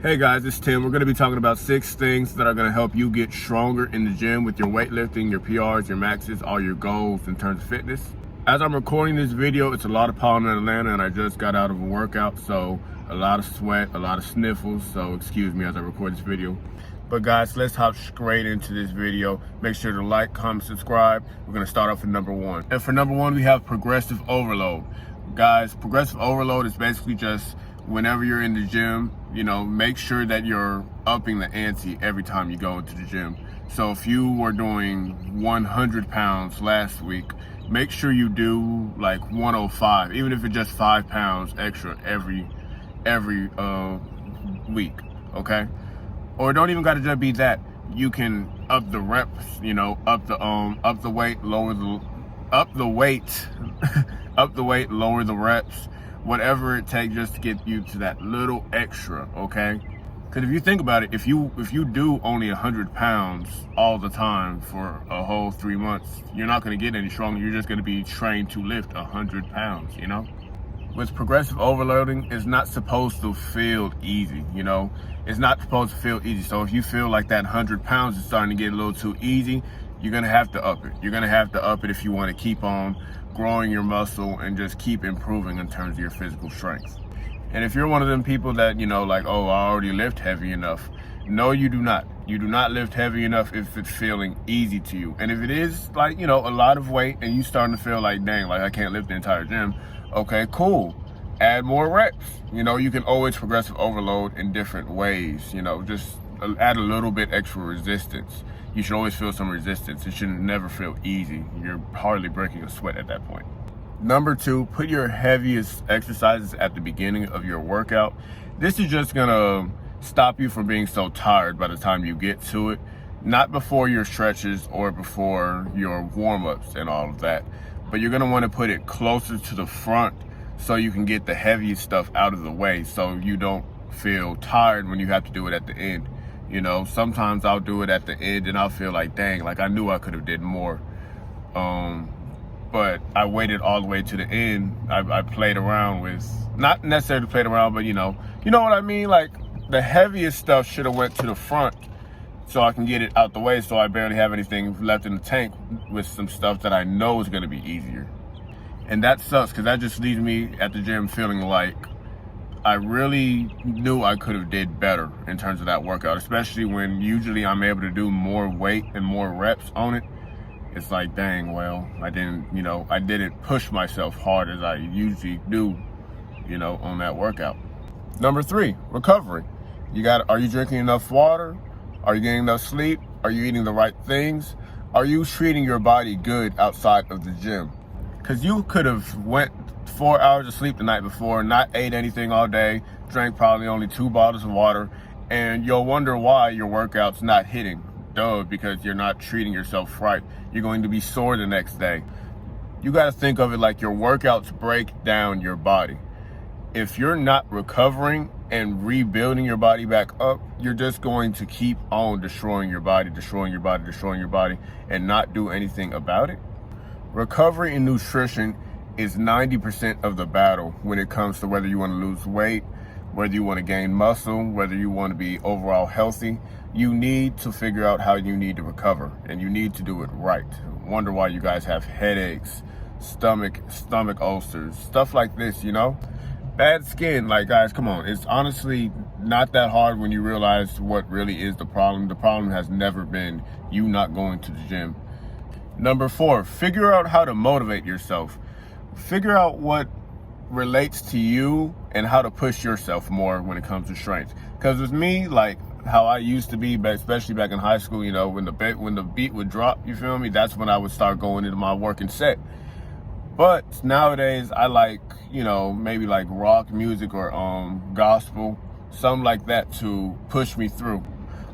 Hey guys, it's Tim. We're going to be talking about 6 things that are going to help you get stronger in the gym with your weightlifting, your PRs, your maxes, all your goals in terms of fitness. As I'm recording this video, it's a lot of pollen in Atlanta and I just got out of a workout, so a lot of sweat, a lot of sniffles, so excuse me as I record this video. But guys, let's hop straight into this video. Make sure to like, comment, subscribe. We're going to start off with number 1. And for number 1, we have progressive overload. Guys, progressive overload is basically just whenever you're in the gym, make sure that you're upping the ante every time you go into the gym. So if you were doing 100 pounds last week, make sure you do like 105, even if it's just 5 pounds extra every week, okay? Or don't even gotta just be that. You can up the reps, up the weight, lower the reps, whatever it takes just to get you to that little extra, okay? Because if you think about it, if you do only 100 pounds all the time for a whole 3 months, you're not going to get any stronger. You're just going to be trained to lift 100 pounds, With progressive overloading, it's not supposed to feel easy, It's not supposed to feel easy. So if you feel like that 100 pounds is starting to get a little too easy, you're going to have to up it. You're going to have to up it if you want to keep on growing your muscle and just keep improving in terms of your physical strength. And if you're one of them people that, oh, I already lift heavy enough. No, you do not. You do not lift heavy enough if it's feeling easy to you. And if it is a lot of weight and you starting to feel like, dang, I can't lift the entire gym. Okay, cool. Add more reps. You can always progressive overload in different ways, just add a little bit extra resistance. You should always feel some resistance. It should never feel easy. You're hardly breaking a sweat at that point. Number 2, put your heaviest exercises at the beginning of your workout. This is just gonna stop you from being so tired by the time you get to it. Not before your stretches or before your warm-ups and all of that. But you're gonna wanna put it closer to the front so you can get the heaviest stuff out of the way so you don't feel tired when you have to do it at the end. Sometimes I'll do it at the end and I'll feel like, dang, I knew I could have did more. But I waited all the way to the end. I played around with, not necessarily played around, but you know what I mean? The heaviest stuff should have went to the front so I can get it out the way so I barely have anything left in the tank with some stuff that I know is gonna be easier. And that sucks because that just leaves me at the gym feeling like I really knew I could have did better in terms of that workout, especially when usually I'm able to do more weight and more reps on it. It's like, dang, well, I didn't push myself hard as I usually do, on that workout. Number 3, recovery. Are you drinking enough water? Are you getting enough sleep? Are you eating the right things? Are you treating your body good outside of the gym? Because you could have went 4 hours of sleep the night before, not ate anything all day, drank probably only 2 bottles of water, and you'll wonder why your workout's not hitting. Duh, because you're not treating yourself right. You're going to be sore the next day. You got to think of it like your workouts break down your body. If you're not recovering and rebuilding your body back up, you're just going to keep on destroying your body, and not do anything about it. Recovery and nutrition is 90% of the battle when it comes to whether you want to lose weight, whether you want to gain muscle, whether you want to be overall healthy. You need to figure out how you need to recover, and you need to do it right. Wonder why you guys have headaches, stomach ulcers, stuff like this, Bad skin, guys, come on. It's honestly not that hard when you realize what really is the problem. The problem has never been you not going to the gym. Number 4, figure out how to motivate yourself. Figure out what relates to you and how to push yourself more when it comes to strength. Because with me, how I used to be, especially back in high school, when the beat would drop, you feel me? That's when I would start going into my working set. But nowadays, I maybe rock music or gospel, something like that to push me through.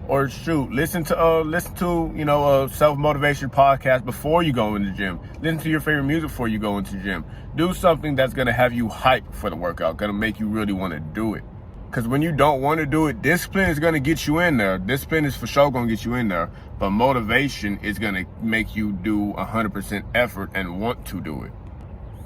Or shoot, listen to a self-motivation podcast before you go in the gym. Listen to your favorite music before you go into the gym. Do something that's gonna have you hype for the workout, gonna make you really want to do it. Because when you don't want to do it, discipline is gonna get you in there. Discipline is for sure gonna get you in there. But motivation is gonna make you do 100% effort and want to do it.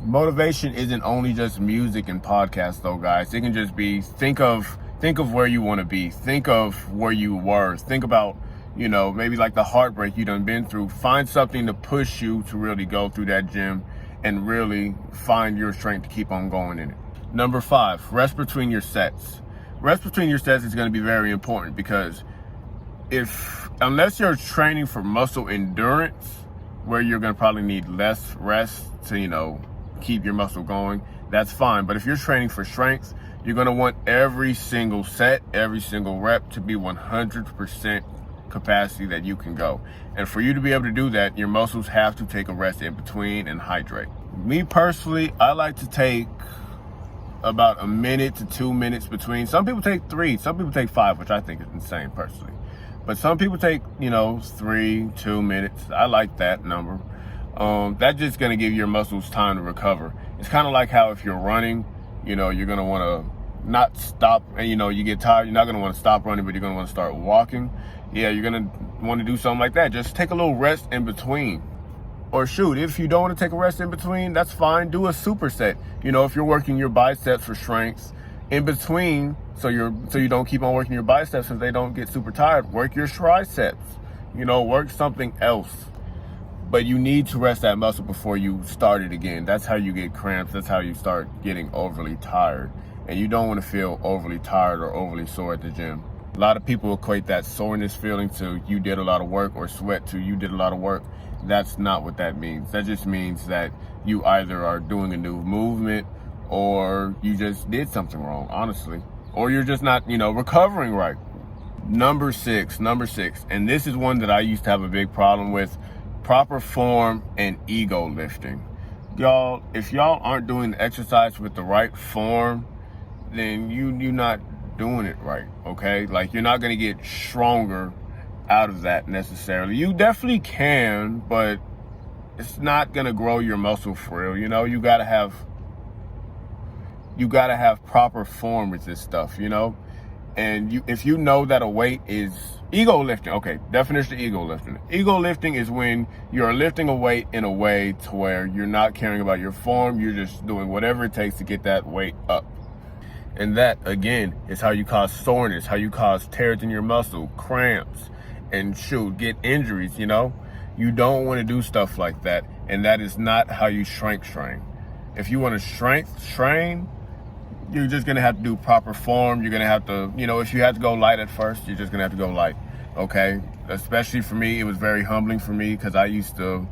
Motivation isn't only just music and podcasts though, guys. It can just be, think of think of where you want to be. Think of where you were. Think about, you know, maybe like the heartbreak you done been through. Find something to push you to really go through that gym and really find your strength to keep on going in it. Number 5, rest between your sets. Rest between your sets is going to be very important, because unless you're training for muscle endurance, where you're going to probably need less rest to, you know, keep your muscle going, that's fine. But if you're training for strength, you're going to want every single set, every single rep to be 100% capacity that you can go. And for you to be able to do that, your muscles have to take a rest in between and hydrate. Me personally, I like to take about a minute to 2 minutes between. Some people take 3, some people take 5, which I think is insane personally. But some people take, you know, 3, 2 minutes. I like that number. That's just going to give your muscles time to recover. It's kind of like how if you're running, you know, you're going to want to not stop, and, you know, you get tired. You're not going to want to stop running, but you're going to want to start walking. Yeah, you're going to want to do something like that. Just take a little rest in between. Or shoot, if you don't want to take a rest in between, that's fine. Do a superset. You know, if you're working your biceps for strength, in between, so you don't keep on working your biceps so they don't get super tired, work your triceps. You know, work something else. But you need to rest that muscle before you start it again. That's how you get cramps. That's how you start getting overly tired. And you don't want to feel overly tired or overly sore at the gym. A lot of people equate that soreness feeling to you did a lot of work, or sweat to you did a lot of work. That's not what that means. That just means that you either are doing a new movement, or you just did something wrong, honestly. Or you're just not, you know, recovering right. Number six, and this is one that I used to have a big problem with: proper form and ego lifting. Y'all, if y'all aren't doing the exercise with the right form, then you're not doing it right, okay? Like, you're not gonna get stronger out of that necessarily. You definitely can, but it's not gonna grow your muscle for real. You know, you gotta have proper form with this stuff, you know? And if you know that a weight is ego lifting, okay, definition of ego lifting. Ego lifting is when you're lifting a weight in a way to where you're not caring about your form, you're just doing whatever it takes to get that weight up. And that, again, is how you cause soreness, how you cause tears in your muscle, cramps, and shoot, get injuries, you know? You don't want to do stuff like that, and that is not how you strength train. If you want to strength train, you're just going to have to do proper form. You're going to have to, you know, if you have to go light at first, you're just going to have to go light, okay? Especially for me, it was very humbling for me, because I used to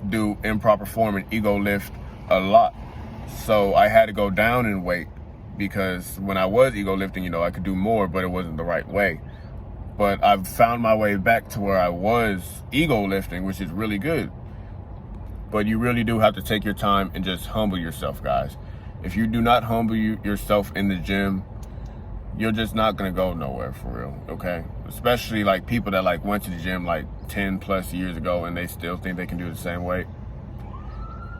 do improper form and ego lift a lot. So I had to go down in weight, because when I was ego lifting, you know, I could do more, but it wasn't the right way. But I've found my way back to where I was ego lifting, which is really good. But you really do have to take your time and just humble yourself, guys. If you do not humble yourself in the gym, you're just not gonna go nowhere for real, okay? Especially like people that like went to the gym like 10 plus years ago and they still think they can do the same weight.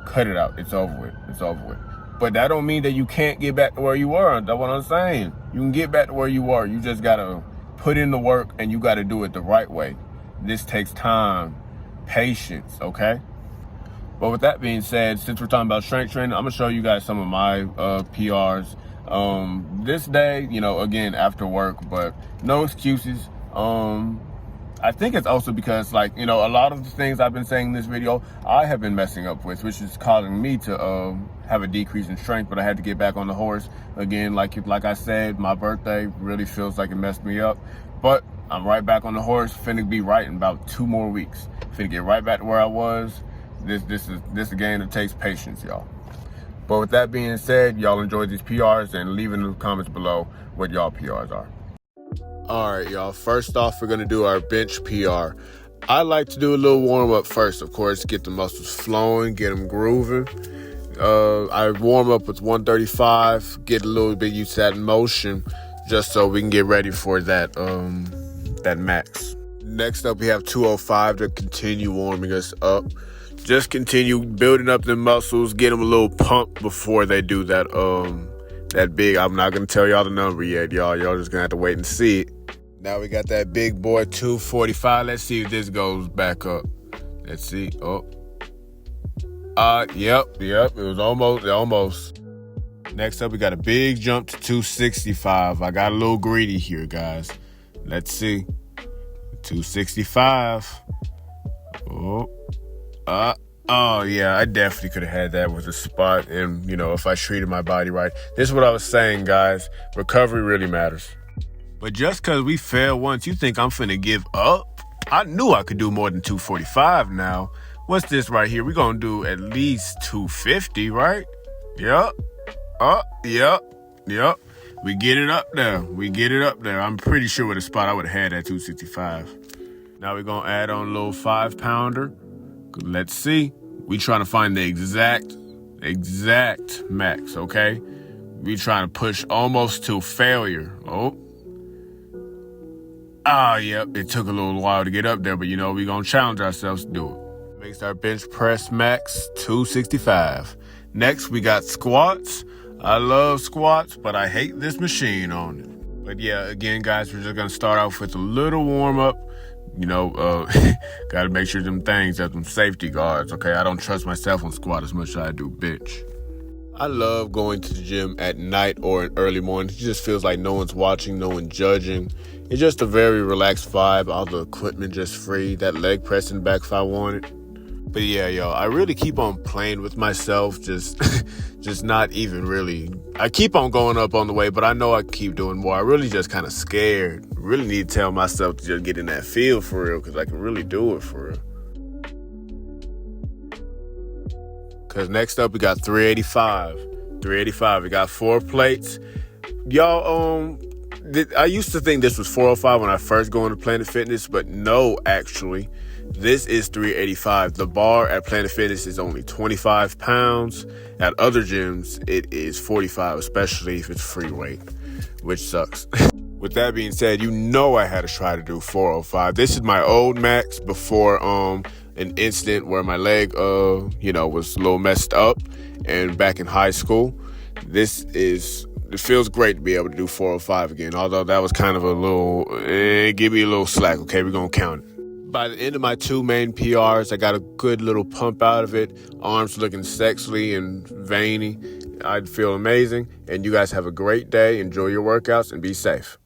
Cut it out, it's over with, it's over with. But that don't mean that you can't get back to where you were. That's what I'm saying. You can get back to where you were. You just gotta put in the work, and you gotta do it the right way. This takes time, patience, okay? But with that being said, since we're talking about strength training, I'm gonna show you guys some of my PRs. This day, you know, again, after work, but no excuses. I think it's also because, like, you know, a lot of the things I've been saying in this video, I have been messing up with, which is causing me to have a decrease in strength, but I had to get back on the horse. Again, like I said, my birthday really feels like it messed me up, but I'm right back on the horse, finna be right in about 2 more weeks. Finna get right back to where I was. This is a game that takes patience, y'all. But with that being said, y'all enjoy these PRs, and leave in the comments below what y'all PRs are. All right, y'all. First off, we're gonna do our bench PR. I like to do a little warm up first, of course, get the muscles flowing, get them grooving. I warm up with 135, get a little bit used to that motion, just so we can get ready for that max. Next up, we have 205 to continue warming us up. Just continue building up the muscles, get them a little pump before they do that big. I'm not going to tell y'all the number yet, y'all. Y'all just going to have to wait and see it. Now we got that big boy 245. Let's see if this goes back up. Let's see. Oh. Yep. It was almost. Next up, we got a big jump to 265. I got a little greedy here, guys. Let's see. 265. Oh, yeah, I definitely could have had that with a spot. And, if I treated my body right. This is what I was saying, guys. Recovery really matters. But just because we failed once, you think I'm finna give up? I knew I could do more than 245 now. What's this right here? We're going to do at least 250, right? Yep. Yep. We get it up there. I'm pretty sure with a spot I would have had that 265. Now we're going to add on a little 5-pounder. Let's see. We trying to find the exact max, okay? We trying to push almost to failure. Yep. It took a little while to get up there, but we're going to challenge ourselves to do it. Makes our bench press max 265. Next, we got squats. I love squats, but I hate this machine on it. But yeah, again, guys, we're just going to start off with a little warm-up. Got to make sure them things have them safety guards, okay? I don't trust myself on squat as much as I do bench. I love going to the gym at night or in early morning. It just feels like no one's watching, no one judging. It's just a very relaxed vibe. All the equipment just free. That leg press in the back if I want it. But yeah, I really keep on playing with myself, just not even really. I keep on going up on the weight, but I know I keep doing more. I really just kind of scared. Really need to tell myself to just get in that feel for real, because I can really do it for real. Because next up, we got 385. 385, we got 4 plates. Y'all, I used to think this was 405 when I first go into Planet Fitness, but no, actually. This is 385. The bar at Planet Fitness is only 25 pounds. At other gyms, it is 45, especially if it's free weight, which sucks. With that being said, I had to try to do 405. This is my old max before an incident where my leg, was a little messed up. And back in high school, it feels great to be able to do 405 again. Although that was kind of a little, give me a little slack. Okay, we're going to count it. By the end of my 2 main PRs, I got a good little pump out of it. Arms looking sexy and veiny. I'd feel amazing. And you guys have a great day. Enjoy your workouts and be safe.